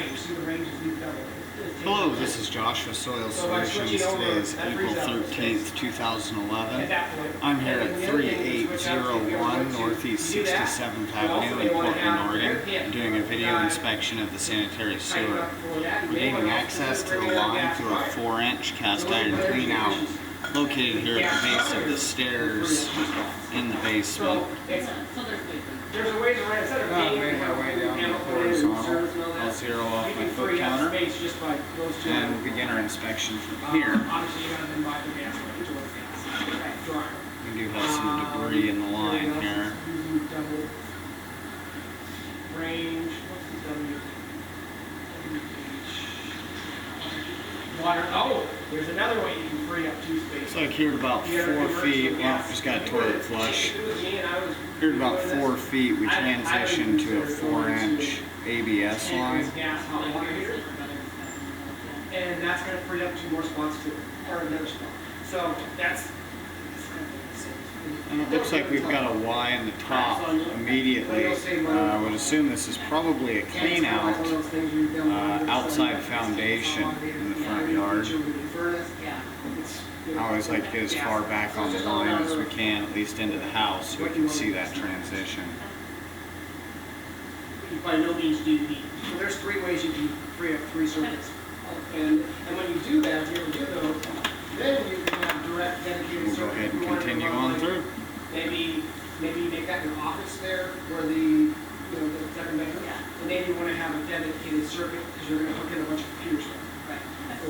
range. See the range is double. Hello, this is Joshua Soil Solutions. Today is April 13th, 2011. I'm here at 3801 Northeast 67th Avenue in Portland, Oregon. I'm doing a video inspection of the sanitary sewer. We're gaining access to the line through a 4-inch cast iron cleanout located here at the base of the stairs in the basement. There's a way to write instead of Make my way down to the horizontal. I'll zero off my foot counter and begin our inspection from here. We do have some debris in the line here. Range. Water. Oh, there's another way you can free up 2 spaces. It's like here at about 4 feet. Well, just got a toilet flush. Here at about 4 feet, we transition to a 4-inch ABS line. And that's going to free up 2 more spots too, or another spot. So that's. And it looks like we've got a Y in the top immediately. I would assume this is probably a clean out outside foundation in the front yard. I always like to get as far back on the line as we can, at least into the house, so we can see that transition. You by no means do need. So there's 3 ways you can free up 3 circuits. And when you do that, if you ever do those, then you can have direct dedicated We'll circuit. go ahead and continue on through. Maybe make that your office there, where the the second bedroom. And maybe you want to have a dedicated circuit because you're going to hook in a bunch of computer stuff. Right.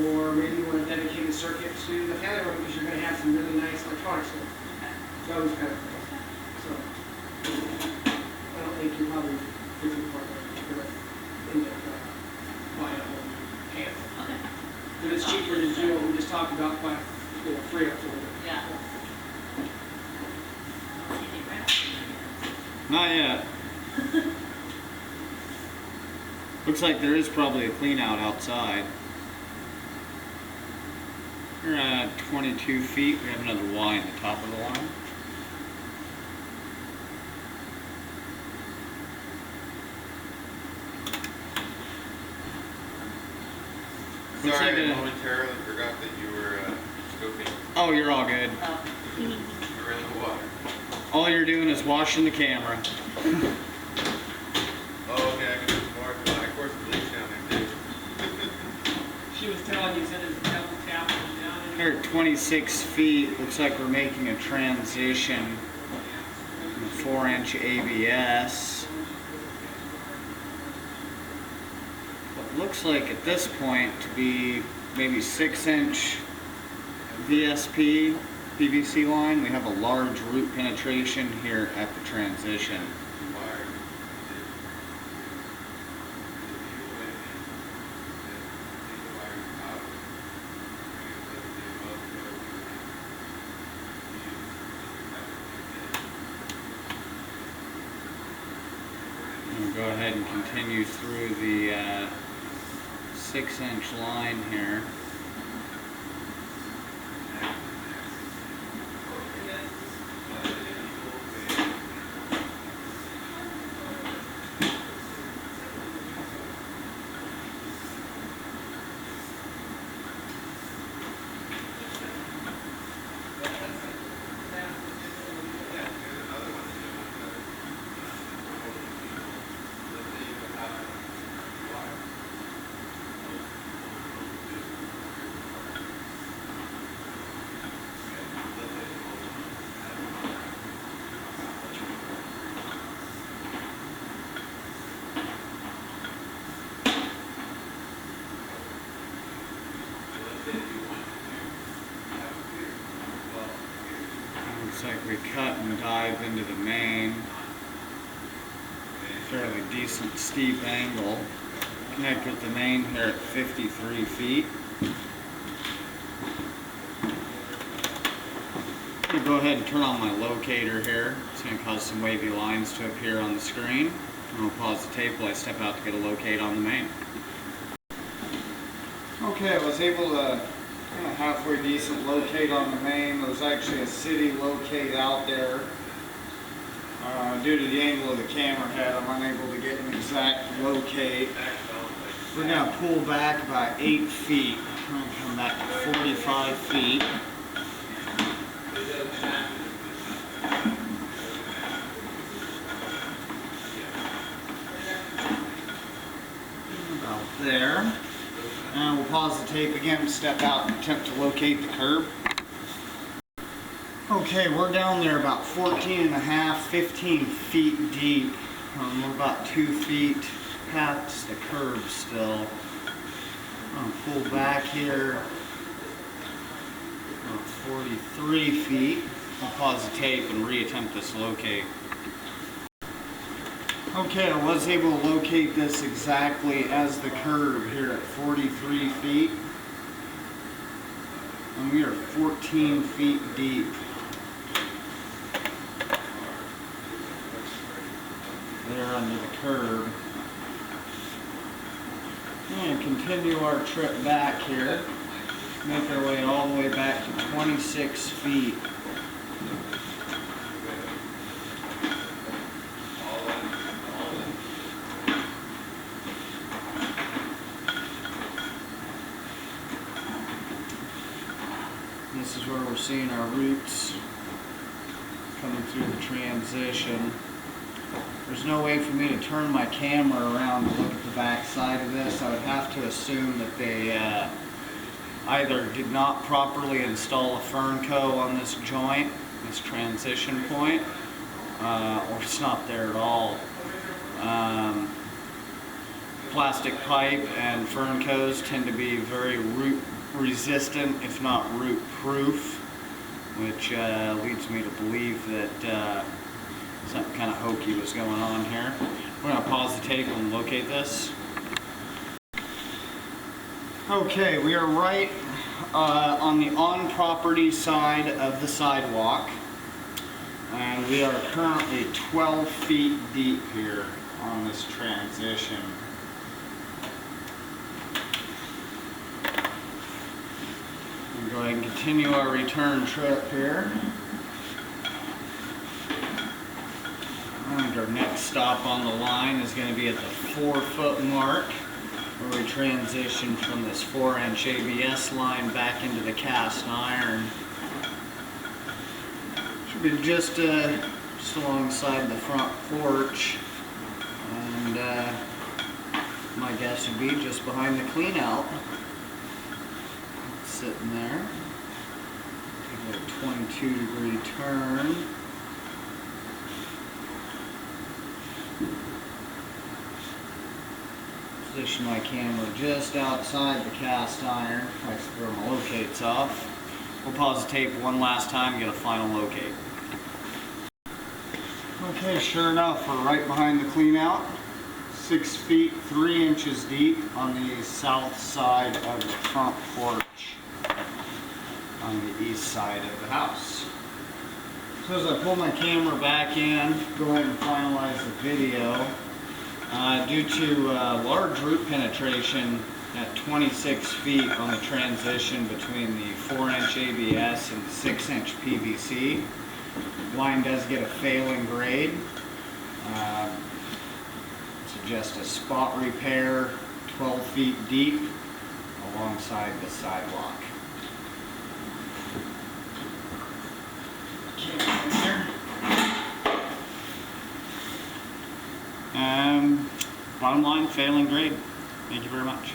Or maybe you want a dedicated circuit to the family room because you're going to have some really nice electronic stuff. Those kind of things. So I don't think you're probably fixing part of it. Buy a whole pan. Okay. But it's cheaper to do what we just talked about by free up for it. Yeah. Not yet. Looks like there is probably a clean out outside. We're at 22 feet. We have another Y in the top of the line. Sorry, I momentarily forgot that you were scoping. Oh, you're all good. You were in the water. All you're doing is washing the camera. Oh, okay, I can do some more. Of course, the leak's down there, too. She was telling you, said there's a double tap down in Here at 26 feet, looks like we're making a transition from 4-inch ABS. What looks like at this point to be maybe 6-inch VSP PVC line. We have a large root penetration here at the transition. We'll go ahead and continue through the 6-inch line here. Looks like we cut and dive into the main. Fairly decent steep angle. Connect with the main here at 53 feet. I'm going to go ahead and turn on my locator here. It's going to cause some wavy lines to appear on the screen. And I'll pause the tape while I step out to get a locate on the main. Okay, I was able to halfway decent locate on the main. There's actually a city locate out there. Due to the angle of the camera head, I'm unable to get an exact locate. We're gonna pull back about 8 feet. We're gonna come back to 45 feet. About there. And we'll pause the tape again, step out and attempt to locate the curb. Okay, we're down there about 14 and a half, 15 feet deep. We're about 2 feet past the curb still. I'm gonna pull back here about 43 feet. I'll pause the tape and reattempt this locate. Okay, I was able to locate this exactly as the curb here at 43 feet. And we are 14 feet deep. There under the curb. And continue our trip back here. Make our way all the way back to 26 feet. This is where we're seeing our roots coming through the transition. There's no way for me to turn my camera around to look at the back side of this. I would have to assume that they either did not properly install a Fernco on this joint, this transition point, or it's not there at all. Plastic pipe and Ferncos tend to be very root resistant, if not root proof, which leads me to believe that something kind of hokey was going on here. We're going to pause the tape and locate this. Okay, we are right on the on-property side of the sidewalk, and we are currently 12 feet deep here on this transition. We'll go ahead and continue our return trip here. And our next stop on the line is going to be at the 4-foot mark, where we transition from this 4-inch ABS line back into the cast iron. Should be just alongside the front porch, and my guess would be just behind the clean out. Sitting there. Take a 22-degree turn. Position my camera just outside the cast iron. I throw my locates off. We'll pause the tape one last time and get a final locate. Okay, sure enough, we're right behind the clean out. 6 feet 3 inches deep on the south side of the front porch on the east side of the house. So as I pull my camera back in, go ahead and finalize the video. Due to large root penetration at 26 feet on the transition between the 4-inch ABS and the 6-inch PVC, line does get a failing grade. Suggest a spot repair 12 feet deep alongside the sidewalk. Bottom line, failing grade. Thank you very much.